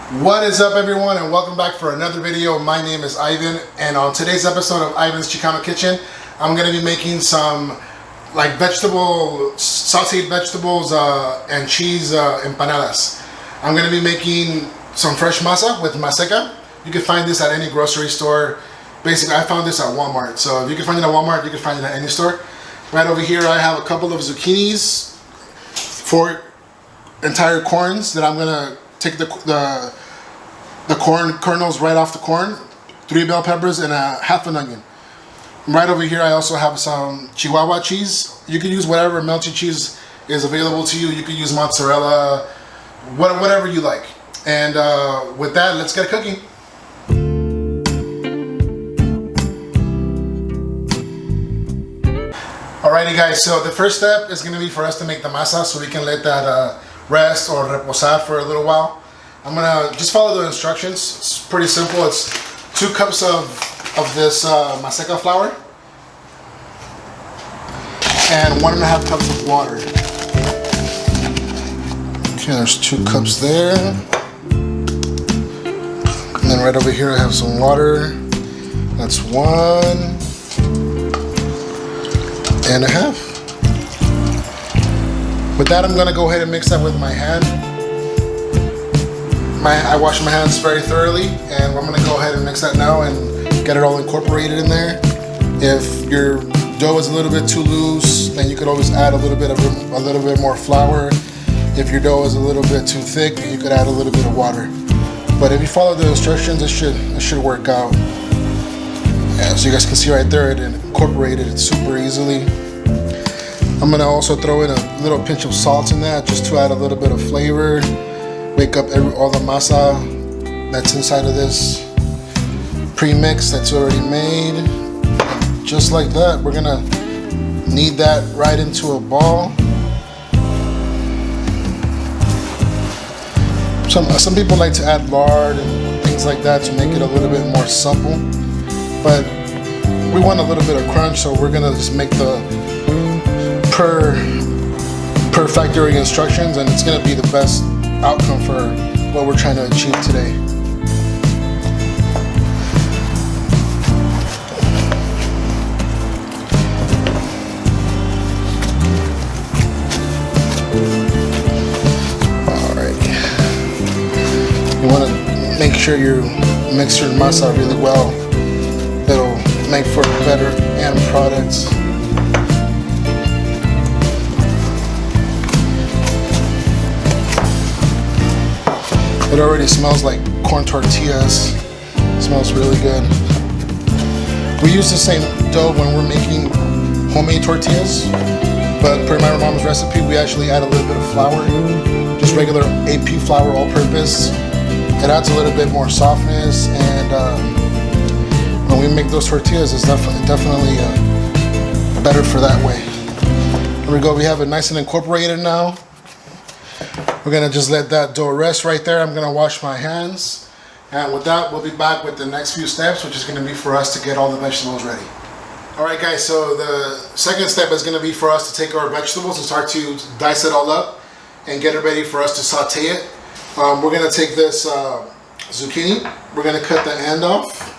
What is up, everyone, and welcome back for another video. My name is Ivan, and on today's episode of Ivan's Chicano Kitchen, I'm going to be making some sautéed vegetables and cheese empanadas. I'm going to be making some fresh masa with maseca. You can find this at any grocery store. Basically, I found this at Walmart. So if you can find it at Walmart, you can find it at any store. Right over here, I have a couple of zucchinis, 4 entire corns that I'm going to take the corn kernels right off the corn, 3 bell peppers, and half an onion. Right over here I also have some Chihuahua cheese. You can use whatever melty cheese is available to you. You can use mozzarella, whatever you like. And with that, let's get cooking. Alrighty guys, so the first step is going to be for us to make the masa so we can let that rest or reposar for a little while. I'm gonna just follow the instructions. It's pretty simple. It's 2 cups of this maseca flour and 1.5 cups of water. Okay, there's 2 cups there. And then right over here I have some water. That's 1.5. With that, I'm gonna go ahead and mix that with my hand. I wash my hands very thoroughly, and I'm gonna go ahead and mix that now and get it all incorporated in there. If your dough is a little bit too loose, then you could always add a little bit more flour. If your dough is a little bit too thick, you could add a little bit of water. But if you follow the instructions, it should work out. Yeah, so you guys can see right there, it incorporated super easily. I'm gonna also throw in a little pinch of salt in that, just to add a little bit of flavor. Wake up all the masa that's inside of this pre-mix that's already made. Just like that, we're gonna knead that right into a ball. Some people like to add lard and things like that to make it a little bit more supple, but we want a little bit of crunch, so we're gonna just make the per factory instructions, and it's gonna be the best outcome for what we're trying to achieve today. Alright. You want to make sure you mix your masa really well. It'll make for better end products. It already smells like corn tortillas. It smells really good. We use the same dough when we're making homemade tortillas, but per my mom's recipe, we actually add a little bit of flour, just regular AP flour, all-purpose. It adds a little bit more softness, and when we make those tortillas, it's definitely better for that way. Here we go. We have it nice and incorporated now. We're gonna just let that dough rest right there. I'm gonna wash my hands, and with that, we'll be back with the next few steps, which is gonna be for us to get all the vegetables ready. All right, guys. So the second step is gonna be for us to take our vegetables and start to dice it all up and get it ready for us to saute it. We're gonna take this zucchini. We're gonna cut the end off.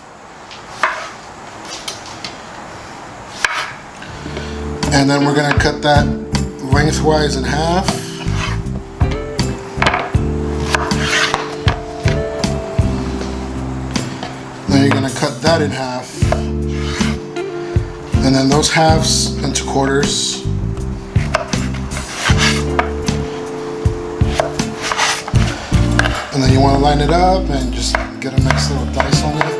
And then we're gonna cut that lengthwise in half. Then you're gonna cut that in half. And then those halves into quarters. And then you wanna line it up and just get a nice little dice on it.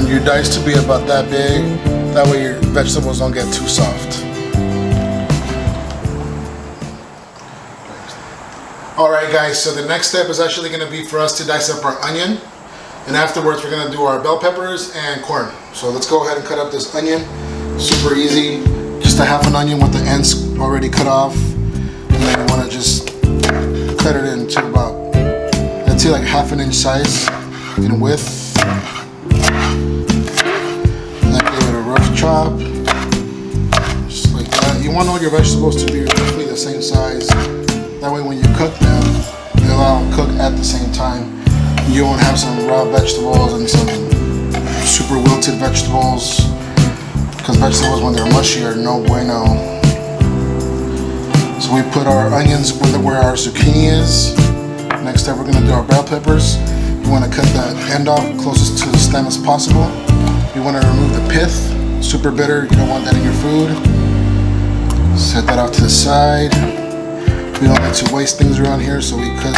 want your dice to be about that big. That way your vegetables don't get too soft. Alright guys, so the next step is actually going to be for us to dice up our onion. And afterwards we're going to do our bell peppers and corn. So let's go ahead and cut up this onion. Super easy. Just a half an onion with the ends already cut off. And then you want to just cut it into about, I'd say like 1/2 inch size in width. And then give it a rough chop. Just like that. You want all your vegetables to be roughly the same size. That way when you cook them, they'll all cook at the same time. You won't have some raw vegetables and some super wilted vegetables. Because vegetables when they're mushy are no bueno. So we put our onions where our zucchini is. Next step we're going to do our bell peppers. You want to cut the end off closest to the stem as possible. You want to remove the pith. Super bitter, you don't want that in your food. Set that off to the side. We don't like to waste things around here, so we cut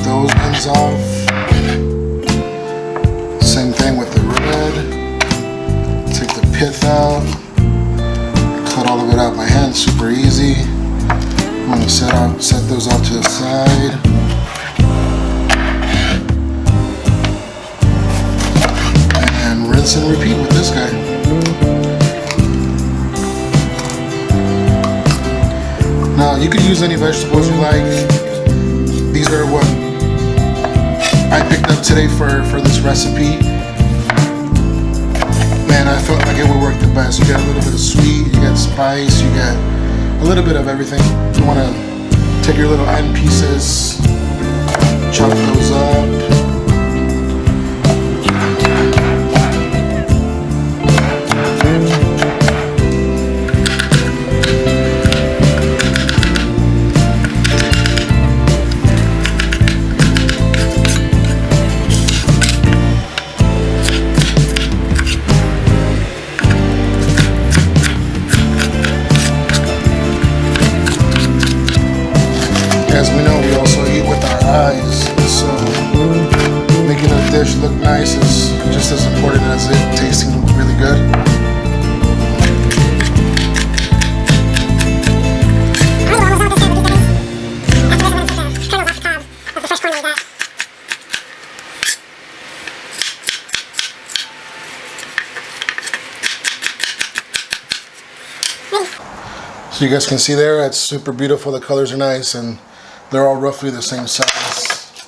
those ends off. Same thing with the red. Take the pith out. Cut all of it out by hand, super easy. I'm going to set those off to the side. And rinse and repeat with this guy. Now you could use any vegetables you like. These are what I picked up today for this recipe. Man, I felt like it would work the best. You get a little bit of sweet, you get spice, you get a little bit of everything. You want to take your little end pieces, chop those up. As we know, we also eat with our eyes, so making a dish look nice is just as important as it tasting really good. So you guys can see there, it's super beautiful, the colors are nice, and they're all roughly the same size.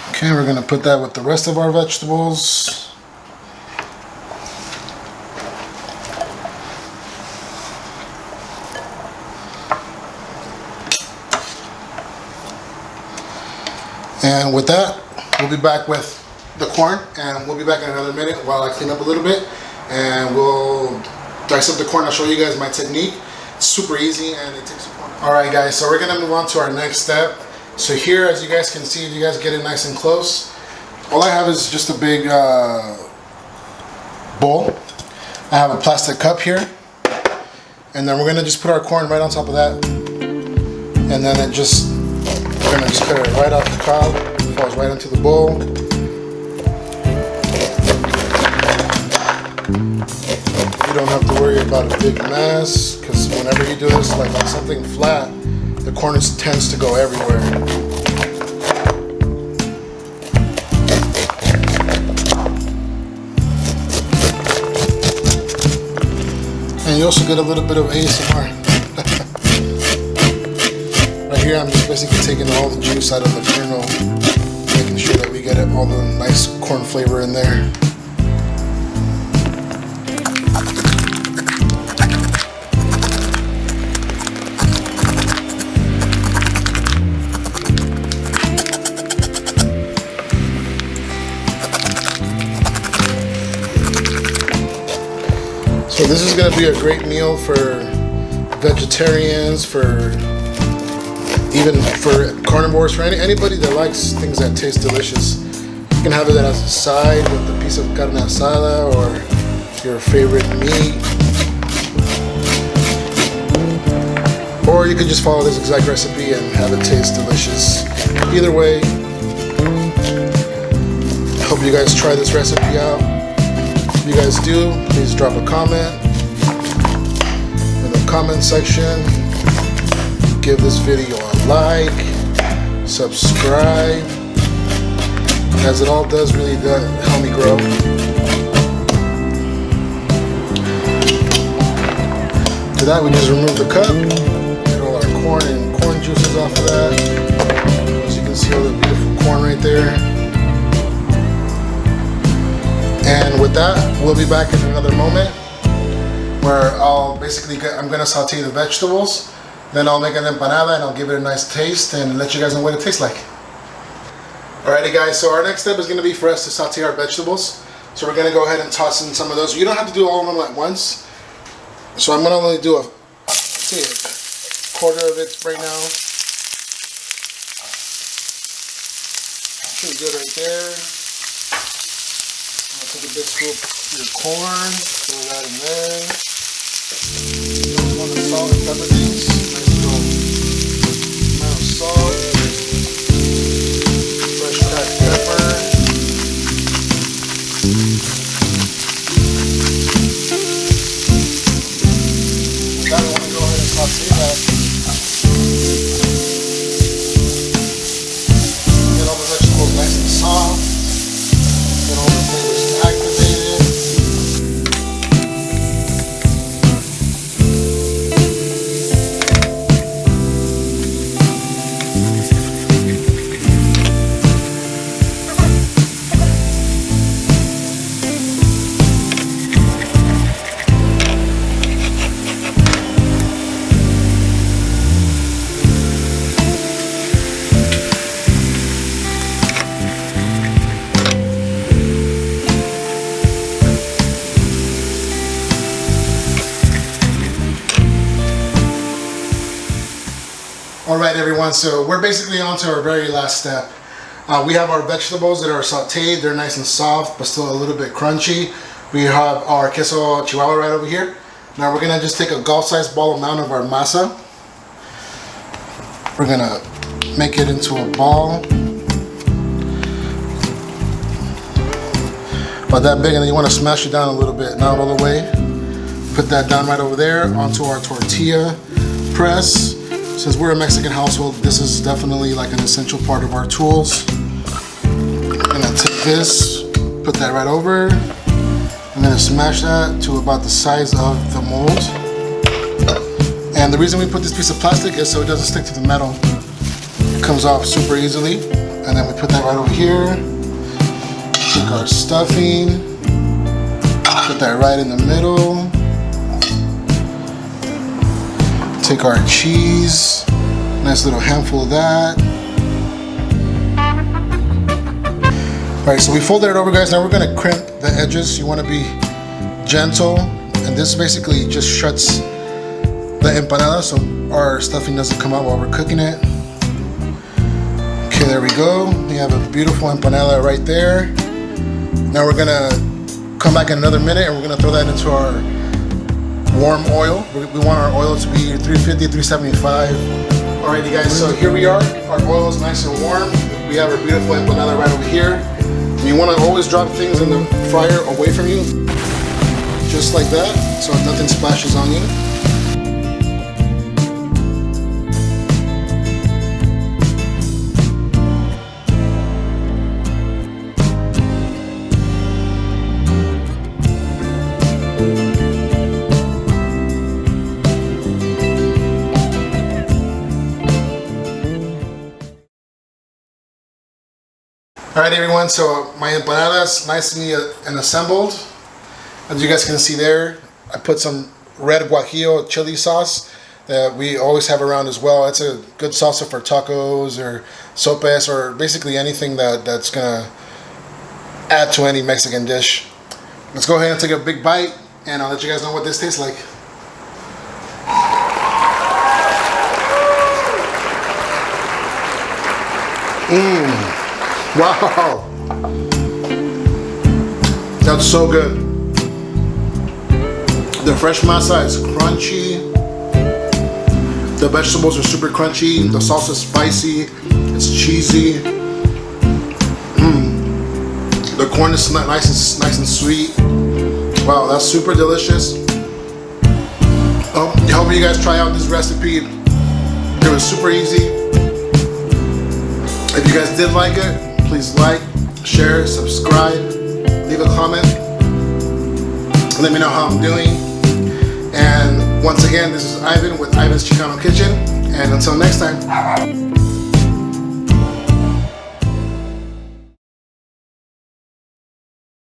Okay, we're going to put that with the rest of our vegetables. And with that, we'll be back with the corn, and we'll be back in another minute while I clean up a little bit, and we'll dice up the corn. I'll show you guys my technique. It's super easy and it takes a corn. Alright guys, so we're going to move on to our next step. So here, as you guys can see, if you guys get it nice and close, all I have is just a big bowl. I have a plastic cup here, and then we're going to just put our corn right on top of that, and then we're going to just cut it right off the cob. It falls right into the bowl. You don't have to worry about a big mess, because whenever you do this like on something flat, the corn tends to go everywhere. And you also get a little bit of ASMR. Right here I'm just basically taking all the juice out of the kernel, making sure that we get all the nice corn flavor in there. So this is going to be a great meal for vegetarians, even for carnivores, for anybody that likes things that taste delicious. You can have it as a side with a piece of carne asada or your favorite meat. Or you could just follow this exact recipe and have it taste delicious. Either way, you guys try this recipe out. If you guys do, please drop a comment in the comment section. Give this video a like, subscribe, as it all does really help me grow. To that, we just remove the cup, get all our corn and corn juices off of that. As you can see, all the beautiful corn right there. And with that, we'll be back in another moment where I'm gonna saute the vegetables. Then I'll make an empanada and I'll give it a nice taste and let you guys know what it tastes like. Alrighty guys, so our next step is gonna be for us to saute our vegetables. So we're gonna go ahead and toss in some of those. You don't have to do all of them at once. So I'm gonna only do a quarter of it right now. Pretty good right there. I'm gonna take a big scoop of your corn, throw that in there. You always want to salt and pepper things. Nice little amount of salt, fresh cracked pepper. Now we want to go ahead and saute that. Get all the vegetables nice and soft. Get all the flavors activated. Alright everyone, so we're basically on to our very last step. We have our vegetables that are sauteed, they're nice and soft but still a little bit crunchy. We have our queso chihuahua right over here. Now we're going to just take a golf-sized ball amount of our masa. We're going to make it into a ball. About that big, and then you want to smash it down a little bit, not all the way. Put that down right over there onto our tortilla press. Since we're a Mexican household, this is definitely like an essential part of our tools. I'm gonna take this, put that right over. I'm gonna smash that to about the size of the mold. And the reason we put this piece of plastic is so it doesn't stick to the metal. It comes off super easily. And then we put that right over here. Take our stuffing, put that right in the middle. Take our cheese, nice little handful of that. Alright, so we folded it over guys, now we're going to crimp the edges. You want to be gentle, and this basically just shuts the empanada so our stuffing doesn't come out while we're cooking it. Okay, there we go. We have a beautiful empanada right there. Now we're going to come back in another minute and we're going to throw that into our warm oil. We want our oil to be 350, 375. Alrighty guys, so here we are. Our oil is nice and warm. We have our beautiful empanada right over here. And you want to always drop things in the fryer away from you. Just like that, so nothing splashes on you. Alright everyone, so my empanadas nicely and assembled. As you guys can see there, I put some red guajillo chili sauce that we always have around as well. It's a good salsa for tacos or sopes or basically anything that's gonna add to any Mexican dish. Let's go ahead and take a big bite and I'll let you guys know what this tastes like. Wow, that's so good. The fresh masa is crunchy. The vegetables are super crunchy. The sauce is spicy. It's cheesy. The corn is nice and sweet. Wow, that's super delicious. I hope you guys try out this recipe. It was super easy. If you guys did like it, please like, share, subscribe, leave a comment. Let me know how I'm doing. And once again, this is Ivan with Ivan's Chicano Kitchen. And until next time.